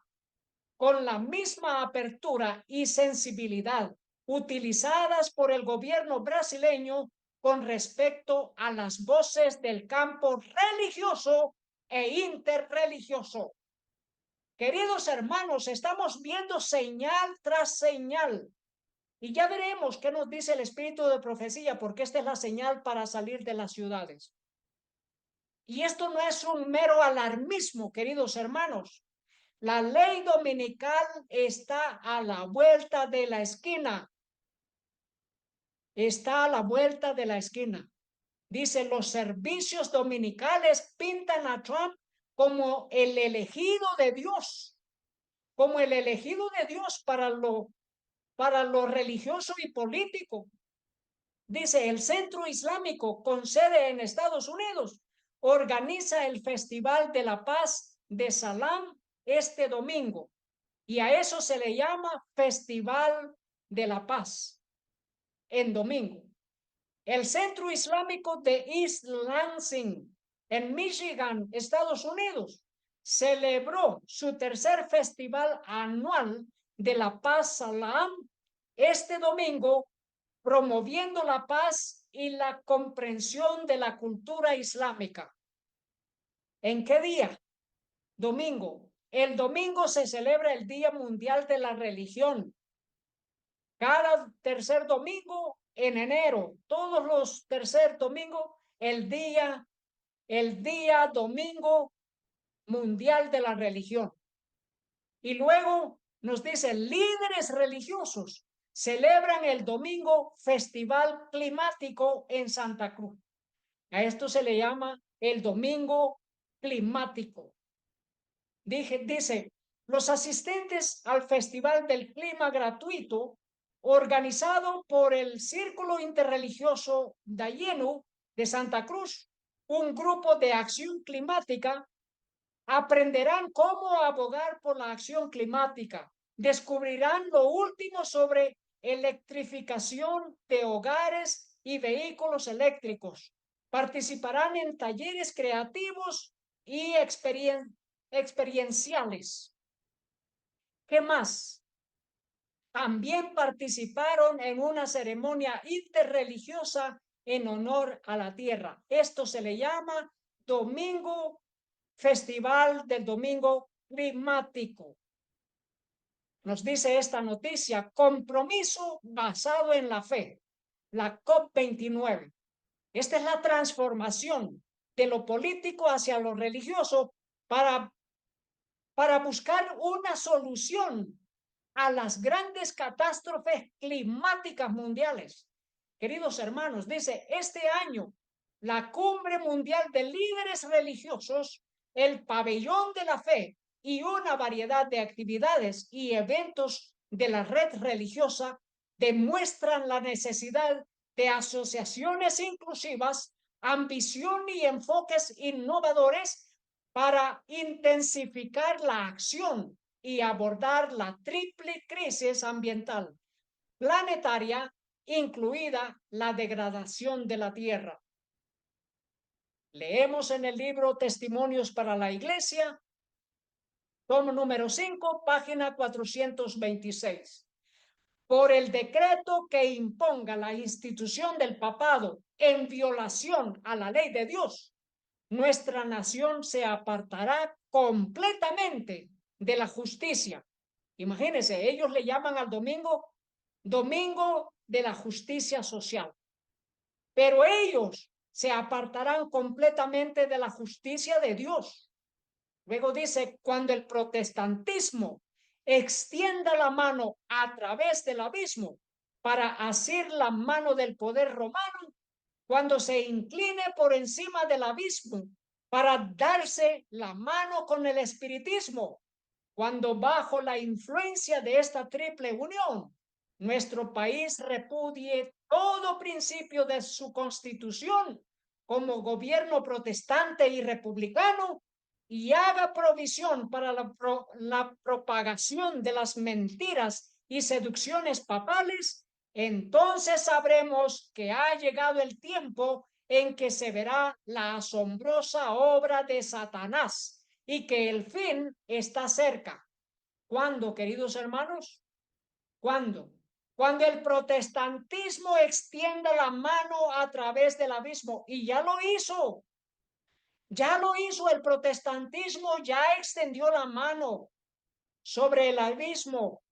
con la misma apertura y sensibilidad utilizadas por el gobierno brasileño con respecto a las voces del campo religioso e interreligioso. Queridos hermanos, estamos viendo señal tras señal y ya veremos qué nos dice el espíritu de profecía, porque esta es la señal para salir de las ciudades. Y esto no es un mero alarmismo, queridos hermanos. La ley dominical está a la vuelta de la esquina. Está a la vuelta de la esquina. Dice, los servicios dominicales pintan a Trump como el elegido de Dios, como el elegido de Dios para lo religioso y político. Dice, el Centro Islámico con sede en Estados Unidos organiza el Festival de la Paz de Salam este domingo y a eso se le llama Festival de la Paz en domingo. El Centro Islámico de East Lansing en Michigan, Estados Unidos, celebró su tercer festival anual de la Paz Salam este domingo, promoviendo la paz y la comprensión de la cultura islámica. ¿En qué día? Domingo. El domingo se celebra el Día Mundial de la Religión. Cada tercer domingo en enero, todos los tercer domingo, el día domingo mundial de la religión. Y luego nos dice líderes religiosos celebran el domingo Festival Climático en Santa Cruz. A esto se le llama el domingo climático. Dice, los asistentes al Festival del Clima gratuito, organizado por el Círculo Interreligioso Dayenu de Santa Cruz, un grupo de acción climática, aprenderán cómo abogar por la acción climática, descubrirán lo último sobre electrificación de hogares y vehículos eléctricos, participarán en talleres creativos y experienciales. ¿Qué más? También participaron en una ceremonia interreligiosa en honor a la tierra. Esto se le llama Festival del Domingo Climático. Nos dice esta noticia, compromiso basado en la fe, la COP29. Esta es la transformación de lo político hacia lo religioso para buscar una solución a las grandes catástrofes climáticas mundiales. Queridos hermanos, dice, este año la Cumbre Mundial de Líderes Religiosos, el Pabellón de la Fe y una variedad de actividades y eventos de la red religiosa demuestran la necesidad de asociaciones inclusivas, ambición y enfoques innovadores para intensificar la acción y abordar la triple crisis ambiental planetaria, incluida la degradación de la tierra. Leemos en el libro Testimonios para la Iglesia, tomo número 5, página 426. Por el decreto que imponga la institución del papado en violación a la ley de Dios, nuestra nación se apartará completamente de la justicia. Imagínense, ellos le llaman al domingo de la justicia social, pero ellos se apartarán completamente de la justicia de Dios. Luego dice, cuando el protestantismo extienda la mano a través del abismo para asir la mano del poder romano, cuando se incline por encima del abismo para darse la mano con el espiritismo, cuando bajo la influencia de esta triple unión, nuestro país repudie todo principio de su constitución como gobierno protestante y republicano y haga provisión para la propagación de las mentiras y seducciones papales, entonces sabremos que ha llegado el tiempo en que se verá la asombrosa obra de Satanás y que el fin está cerca. ¿Cuándo, queridos hermanos? ¿Cuándo? Cuando el protestantismo extienda la mano a través del abismo, y ya lo hizo. Ya lo hizo el protestantismo, ya extendió la mano sobre el abismo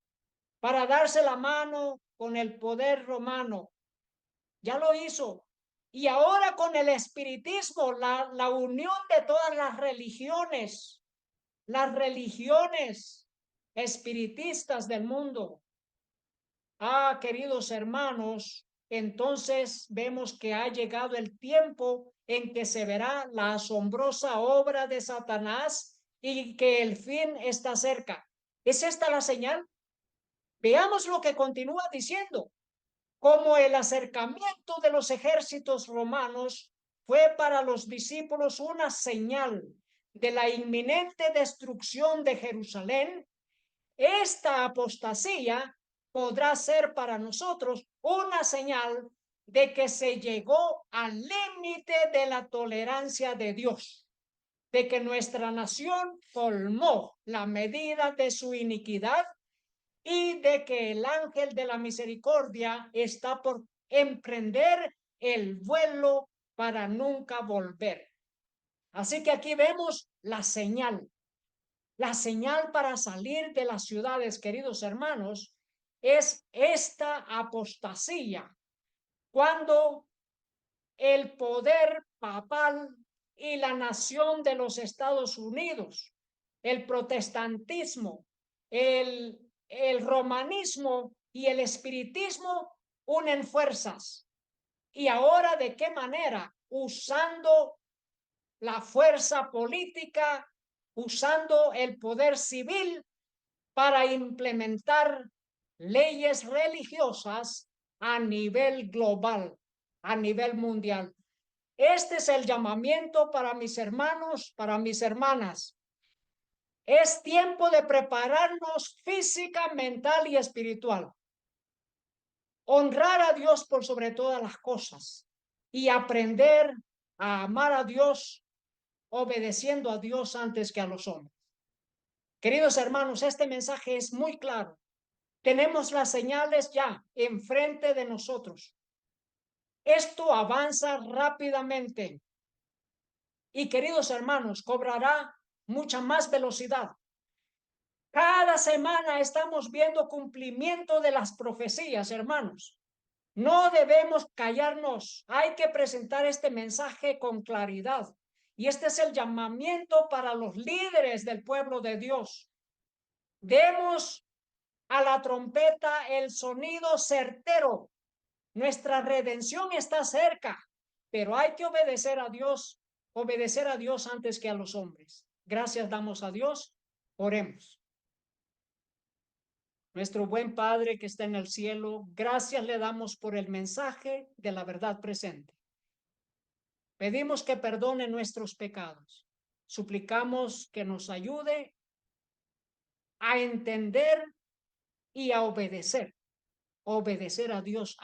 para darse la mano con el poder romano. Ya lo hizo. Y ahora con el espiritismo, la unión de todas las religiones espiritistas del mundo. Queridos hermanos, entonces vemos que ha llegado el tiempo en que se verá la asombrosa obra de Satanás y que el fin está cerca. ¿Es esta la señal? Veamos lo que continúa diciendo. Como el acercamiento de los ejércitos romanos fue para los discípulos una señal de la inminente destrucción de Jerusalén, esta apostasía podrá ser para nosotros una señal de que se llegó al límite de la tolerancia de Dios, de que nuestra nación colmó la medida de su iniquidad y de que el ángel de la misericordia está por emprender el vuelo para nunca volver. Así que aquí vemos la señal para salir de las ciudades, queridos hermanos, es esta apostasía, cuando el poder papal y la nación de los Estados Unidos, el protestantismo, el romanismo y el espiritismo unen fuerzas. Y ahora, ¿de qué manera? Usando la fuerza política, usando el poder civil para implementar leyes religiosas a nivel global, a nivel mundial. Este es el llamamiento para mis hermanos, para mis hermanas. Es tiempo de prepararnos física, mental y espiritual. Honrar a Dios por sobre todas las cosas y aprender a amar a Dios obedeciendo a Dios antes que a los hombres. Queridos hermanos, este mensaje es muy claro. Tenemos las señales ya enfrente de nosotros. Esto avanza rápidamente y, queridos hermanos, cobrará mucha más velocidad. Cada semana estamos viendo cumplimiento de las profecías, hermanos. No debemos callarnos. Hay que presentar este mensaje con claridad. Y este es el llamamiento para los líderes del pueblo de Dios. Demos a la trompeta el sonido certero. Nuestra redención está cerca, pero hay que obedecer a Dios antes que a los hombres. Gracias damos a Dios. Oremos. Nuestro buen Padre que está en el cielo, gracias le damos por el mensaje de la verdad presente. Pedimos que perdone nuestros pecados. Suplicamos que nos ayude a entender y a obedecer a Dios